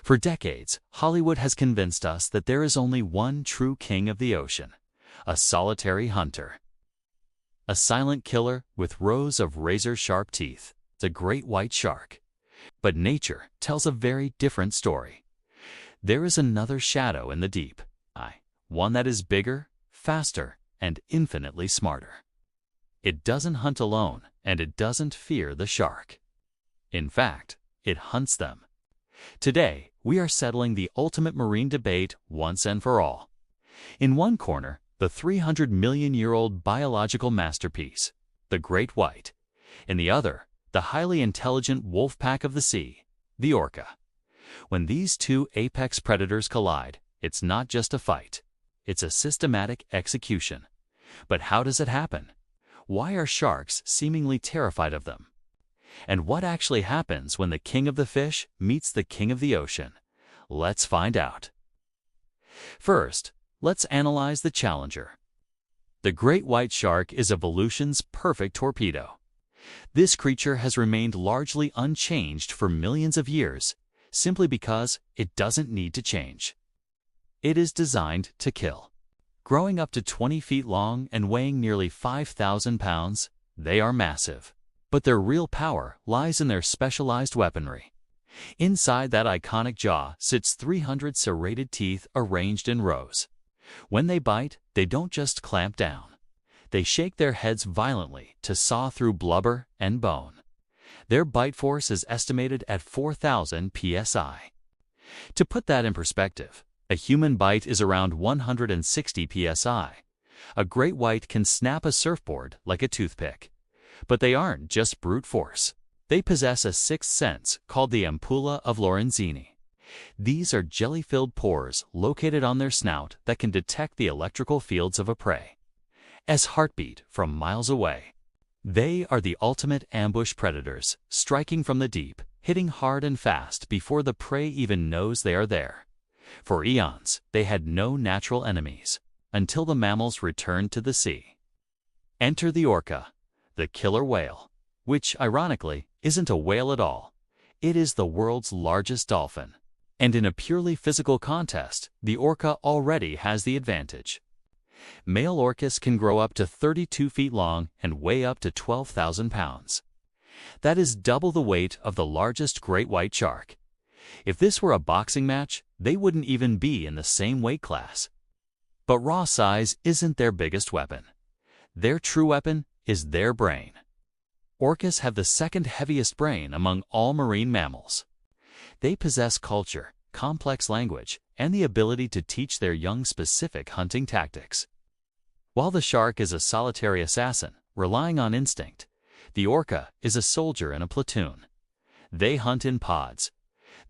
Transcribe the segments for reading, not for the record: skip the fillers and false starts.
For decades, Hollywood has convinced us that there is only one true king of the ocean, a solitary hunter. A silent killer with rows of razor-sharp teeth, the great white shark. But nature tells a very different story. There is another shadow in the deep, one that is bigger, faster, and infinitely smarter. It doesn't hunt alone, and it doesn't fear the shark. In fact, it hunts them. Today, we are settling the ultimate marine debate once and for all. In one corner, the 300-million-year-old biological masterpiece, the great white. In the other, the highly intelligent wolf pack of the sea, the orca. When these two apex predators collide, it's not just a fight. It's a systematic execution. But how does it happen? Why are sharks seemingly terrified of them? And what actually happens when the king of the fish meets the king of the ocean? Let's find out. First, let's analyze the challenger. The great white shark is evolution's perfect torpedo. This creature has remained largely unchanged for millions of years, simply because it doesn't need to change. It is designed to kill. Growing up to 20 feet long and weighing nearly 5,000 pounds, they are massive. But their real power lies in their specialized weaponry. Inside that iconic jaw sits 300 serrated teeth arranged in rows. When they bite, they don't just clamp down. They shake their heads violently to saw through blubber and bone. Their bite force is estimated at 4,000 psi. To put that in perspective, a human bite is around 160 psi. A great white can snap a surfboard like a toothpick. But they aren't just brute force. They possess a sixth sense called the ampulla of Lorenzini. These are jelly-filled pores located on their snout that can detect the electrical fields of a prey as heartbeat from miles away. They are the ultimate ambush predators, striking from the deep, hitting hard and fast before the prey even knows they are there. For eons, they had no natural enemies, until the mammals returned to the sea. Enter the orca, the killer whale, which, ironically, isn't a whale at all. It is the world's largest dolphin. And in a purely physical contest, the orca already has the advantage. Male orcas can grow up to 32 feet long and weigh up to 12,000 pounds. That is double the weight of the largest great white shark. If this were a boxing match, they wouldn't even be in the same weight class. But raw size isn't their biggest weapon. Their true weapon is their brain. Orcas have the second heaviest brain among all marine mammals. They possess culture, complex language, and the ability to teach their young specific hunting tactics. While the shark is a solitary assassin, relying on instinct, the orca is a soldier in a platoon. They hunt in pods.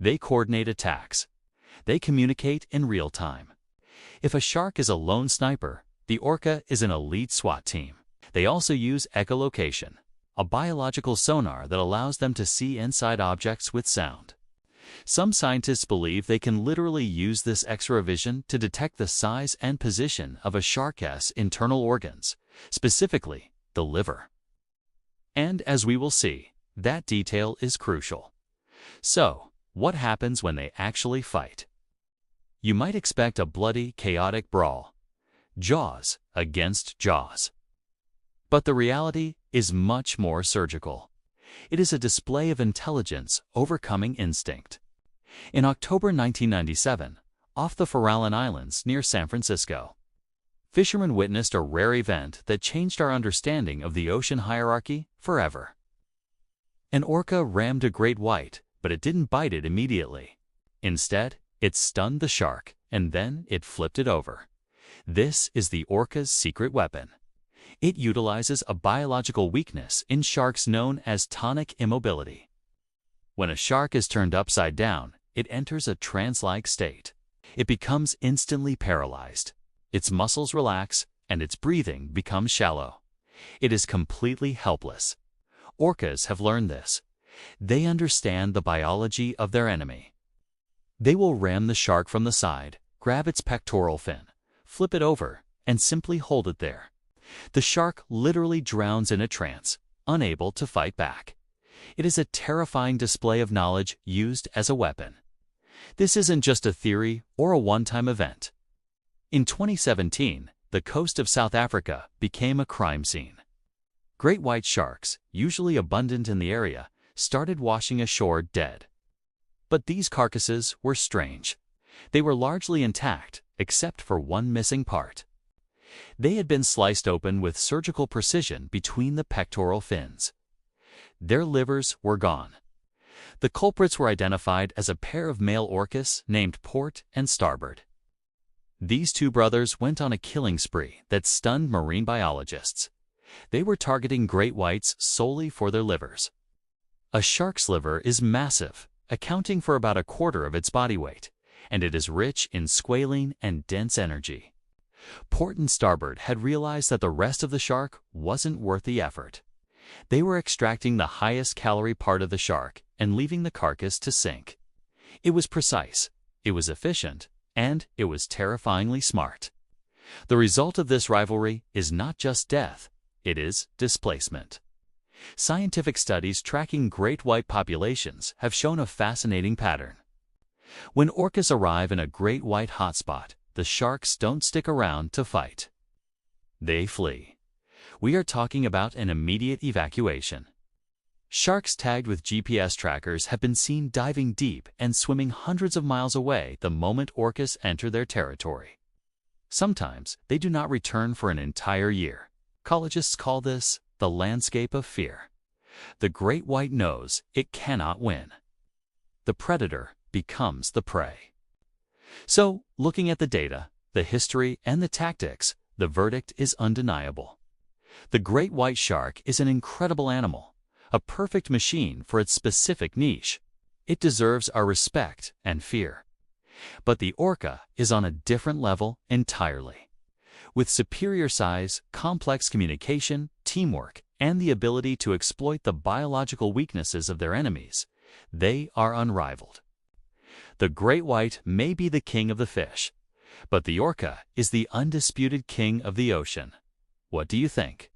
They coordinate attacks. They communicate in real time. If a shark is a lone sniper, the orca is an elite SWAT team. They also use echolocation, a biological sonar that allows them to see inside objects with sound. Some scientists believe they can literally use this X-ray vision to detect the size and position of a shark's internal organs, specifically the liver. And as we will see, that detail is crucial. So, what happens when they actually fight? You might expect a bloody, chaotic brawl. Jaws against jaws. But the reality is much more surgical. It is a display of intelligence overcoming instinct. In October 1997, off the Farallon Islands near San Francisco, fishermen witnessed a rare event that changed our understanding of the ocean hierarchy forever. An orca rammed a great white, but it didn't bite it immediately. Instead, it stunned the shark, and then it flipped it over. This is the orca's secret weapon. It utilizes a biological weakness in sharks known as tonic immobility. When a shark is turned upside down, it enters a trance-like state. It becomes instantly paralyzed. Its muscles relax, and its breathing becomes shallow. It is completely helpless. Orcas have learned this. They understand the biology of their enemy. They will ram the shark from the side, grab its pectoral fin, flip it over, and simply hold it there. The shark literally drowns in a trance, unable to fight back. It is a terrifying display of knowledge used as a weapon. This isn't just a theory or a one-time event. In 2017, the coast of South Africa became a crime scene. Great white sharks, usually abundant in the area, started washing ashore dead. But these carcasses were strange. They were largely intact, except for one missing part. They had been sliced open with surgical precision between the pectoral fins. Their livers were gone. The culprits were identified as a pair of male orcas named Port and Starboard. These two brothers went on a killing spree that stunned marine biologists. They were targeting great whites solely for their livers. A shark's liver is massive, accounting for about a quarter of its body weight, and it is rich in squalene and dense energy. Port and Starboard had realized that the rest of the shark wasn't worth the effort. They were extracting the highest calorie part of the shark and leaving the carcass to sink. It was precise, it was efficient, and it was terrifyingly smart. The result of this rivalry is not just death, it is displacement. Scientific studies tracking great white populations have shown a fascinating pattern. When orcas arrive in a great white hotspot, the sharks don't stick around to fight. They flee. We are talking about an immediate evacuation. Sharks tagged with GPS trackers have been seen diving deep and swimming hundreds of miles away the moment orcas enter their territory. Sometimes they do not return for an entire year. Ecologists call this the landscape of fear. The great white knows it cannot win. The predator becomes the prey. So, looking at the data, the history, and the tactics, the verdict is undeniable. The great white shark is an incredible animal, a perfect machine for its specific niche. It deserves our respect and fear. But the orca is on a different level entirely. With superior size, complex communication, teamwork, and the ability to exploit the biological weaknesses of their enemies, they are unrivaled. The great white may be the king of the fish, but the orca is the undisputed king of the ocean. What do you think?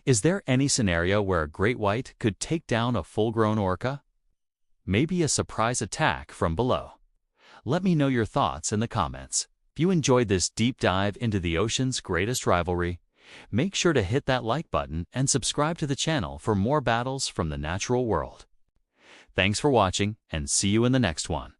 Is there any scenario where a great white could take down a full-grown orca? Maybe a surprise attack from below. Let me know your thoughts in the comments. If you enjoyed this deep dive into the ocean's greatest rivalry, make sure to hit that like button and subscribe to the channel for more battles from the natural world. Thanks for watching, and see you in the next one.